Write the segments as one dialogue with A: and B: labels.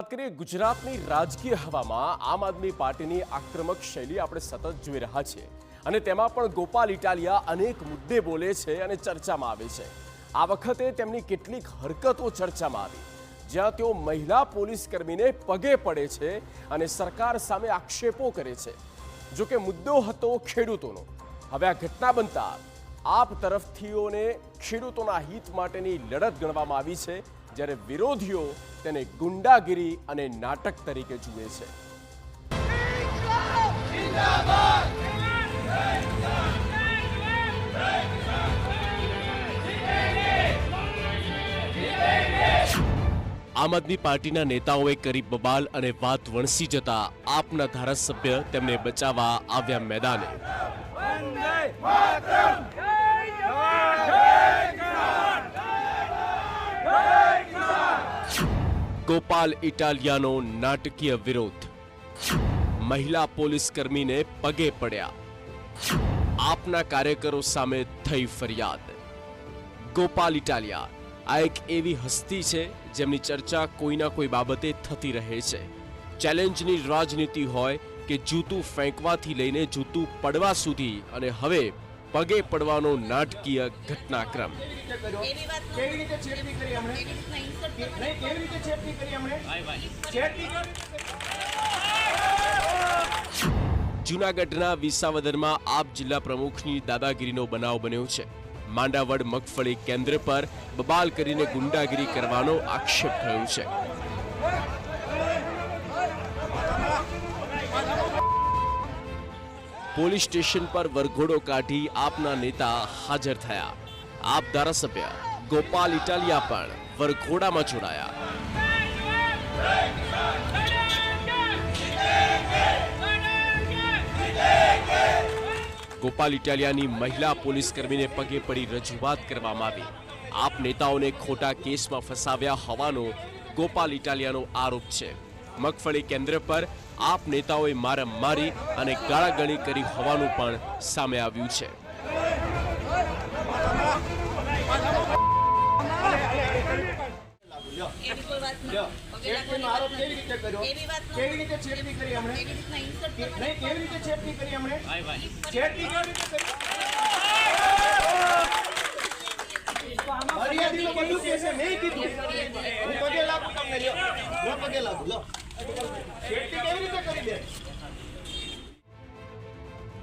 A: વાત કરીએ ગુજરાતની રાજકીય હવામાં આમ આદમી પાર્ટીની આક્રમક શૈલી આપણે સતત જોઈ રહ્યા છીએ અને તેમાં પણ ગોપાલ ઇટાલિયા અનેક મુદ્દે બોલે છે અને ચર્ચામાં આવે છે। આ વખતે તેમની કેટલીક હરકતો ચર્ચામાં આવી, જ્યાં તેઓ મહિલા પોલીસ કર્મીને પગે પડે છે અને સરકાર સામે આક્ષેપો કરે છે। જો કે મુદ્દો હતો ખેડૂતોનો। હવે આ ઘટના બનતા આપ તરફથીઓને ખેડૂતોના હિત માટેની લડત ગણવામાં આવી છે, જ્યારે વિરોધીઓ તેને ગુંડાગીરી અને નાટક તરીકે જુએ છે। આમ આદમી પાર્ટીના નેતાઓએ કરી બબાલ અને વાત વણસી જતા આપના ધારાસભ્ય તેમને બચાવવા આવ્યા મેદાને। ગોપાલ ઇટાલિયાનો નાટકીય વિરોધ, મહિલા પોલીસ કર્મીને પગે પડ્યા, આપના કાર્યકરો સામે થઈ ફરિયાદ। ગોપાલ ઇટાલિયા આ એક એવી હસ્તી છે જેમની ચર્ચા કોઈના કોઈ બાબતે થતી રહે છે। ચેલેન્જની રાજનીતિ હોય કે જૂતું ફેંકવાથી લઈને જૂતું પડવા સુધી, અને હવે પગે પડવાનો નાટકીય ઘટનાક્રમ। જૂનાગઢના વિસાવદરમાં આપ જિલ્લા પ્રમુખની દાદાગીરીનો બનાવ બન્યો છે। માંડાવડ મગફળી કેન્દ્ર પર બબાલ કરીને ગુંડાગીરી કરવાનો આક્ષેપ થયો છે। પોલીસ સ્ટેશન પર વરઘોડો કાઢી આપના નેતા હાજર થયા। આપ ધારાસભ્ય ગોપાલ ઇટાલિયા પણ વરઘોડામાં જોડાયા। ગોપાલ ઇટાલિયાની મહિલા પોલીસ કર્મીને પગે પડી રજૂઆત કરવામાં આવી। આપ નેતાઓને ખોટા કેસમાં ફસાવ્યા હોવાનો ગોપાલ ઇટાલિયાનો આરોપ છે। મગફળી કેન્દ્ર પર આપ નેતાઓએ મારામારી અને ગાળાગાળી કરી હોવાનું પણ સામે આવ્યું છે।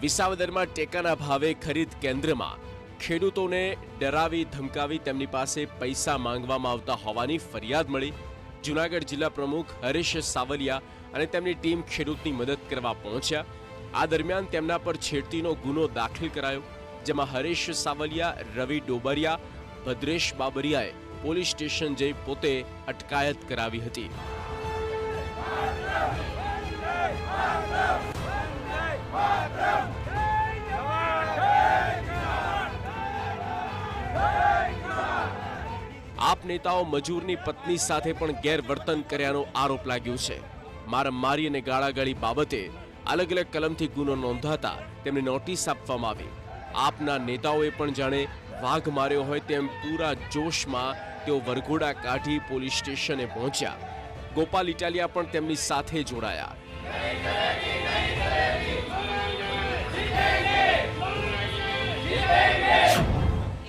A: વિસાવદરમાં ટેકાના ભાવે ખરીદ કેન્દ્રમાં ખેડૂતોને ડરાવી ધમકાવી તેમની પાસે પૈસા માંગવામાં આવતા હોવાની ફરિયાદ મળી। જૂનાગઢ જિલ્લા પ્રમુખ હરીશ સાવલિયા અને તેમની ટીમ ખેડૂતની મદદ કરવા પહોંચ્યા। આ દરમિયાન તેમના પર છેડતીનો ગુનો દાખલ કરાયો, જેમાં હરીશ સાવલિયા, રવિ ડોબરિયા, ભદ્રેશ બાબરિયાએ પોલીસ સ્ટેશન જઈ પોતે અટકાયત કરાવી હતી। આપ નેતાઓ મજૂરની પત્ની સાથે પણ ગેરવર્તન કર્યાનો આરોપ લાગ્યો છે। મારામારી અને ગાળાગાળી બાબતે અલગ અલગ કલમથી ગુનો નોંધાતા તેમને નોટિસ આપવામાં આવી। આપના નેતાઓએ પણ જાણે વાઘ માર્યો હોય તેમ પૂરા જોશમાં તેઓ વરઘોડા કાઢી પોલીસ સ્ટેશને પહોંચ્યા। ગોપાલ ઇટાલિયા પણ તેમની સાથે જોડાયા।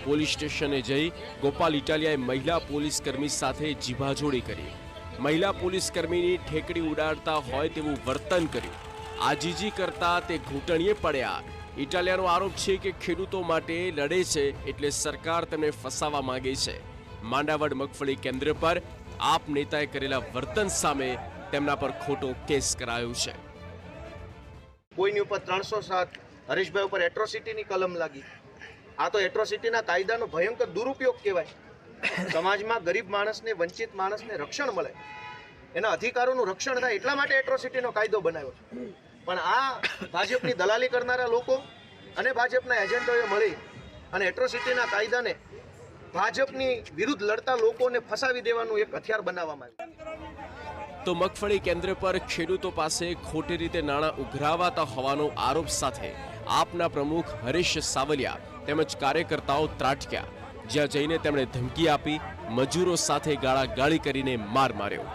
A: પોલીસ સ્ટેશને જઈ ગોપાલ ઇટાલિયાએ મહિલા પોલીસ કર્મી સાથે જીભાજોડી કરી। મહિલા પોલીસ કર્મીની ઠેકડી ઉડાડતા હોય તેવું વર્તન કર્યું। આજીજી કરતા તે ઘૂંટણીએ પડ્યા। ઇટાલિયાનો આરોપ છે કે ખેડૂતો માટે લડે છે એટલે સરકાર તેમને ફસાવવા માંગે છે। માંડાવડ મગફળી કેન્દ્ર પર આપ નેતાએ કરેલા વર્તન સામે તેમના પર ખોટો કેસ કરાયો છે।
B: કોઈની ઉપર 307 હરીશભાઈ ઉપર એટ્રોસિટીની કલમ લાગી। આ તો એટ્રોસિટીના કાયદાનો ભયંકર દુરુપયોગ કહેવાય। સમાજમાં ગરીબ માણસને, વંચિત માણસને રક્ષણ મળે, એના અધિકારોનું રક્ષણ થાય એટલા માટે એટ્રોસિટીનો કાયદો બનાવ્યો છે। પણ આ ભાજપની દલાલી કરનારા લોકો અને ભાજપના એજન્ટોએ મળી અને એટ્રોસિટીના કાયદાને ભાજપની વિરુદ્ધ લડતા લોકોને ફસાવી દેવાનું એક હથિયાર બનાવવામાં આવ્યું।
A: તો મગફળી કેન્દ્ર પર ખેડૂતો પાસે ખોટી રીતે નાણાં ઉઘરાવાતા હોવાનો આરોપ સાથે આપના પ્રમુખ હરીશ સાવલિયા તેમજ કાર્યકર્તાઓ ત્રાટક્યા, જ્યાં જઈને તેમણે ધમકી આપી, મજૂરો સાથે ગાળાગાળી કરીને માર માર્યો।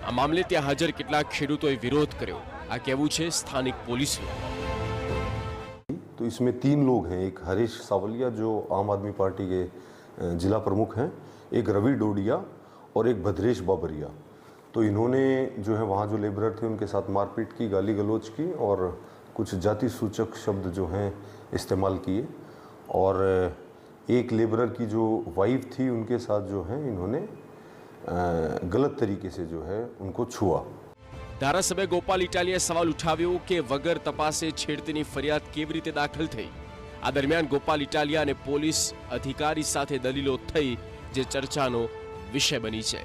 A: આ મામલે ત્યાં હાજર કેટલાક ખેડૂતોએ વિરોધ કર્યો. આ કહેવું છે સ્થાનિક પોલીસનું.
C: तो इसमें 3 लोग हैं, एक हरीश सावलिया जो आम आदमी पार्टी के जिला प्रमुख हैं, एक रवि डोडिया और एक भद्रेश बाबरिया. तो इन्होंने जो है वहाँ जो लेबरर थे उनके साथ मारपीट की, गाली गलौज की और कुछ जाति सूचक शब्द जो हैं इस्तेमाल किए. और एक लेबरर की जो वाइफ थी उनके साथ जो है इन्होंने गलत तरीके से जो है उनको छुआ.
A: ધારાસભ્ય ગોપાલ ઇટાલિયાએ સવાલ ઉઠાવ્યો કે વગર તપાસે છેડતીની ફરિયાદ કેવી રીતે દાખલ થઈ. આ દરમિયાન ગોપાલ ઇટાલિયા અને પોલીસ અધિકારી સાથે દલીલો થઈ, જે ચર્ચાનો વિષય બની છે.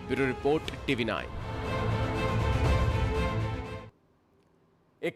A: Bureau report, TV9.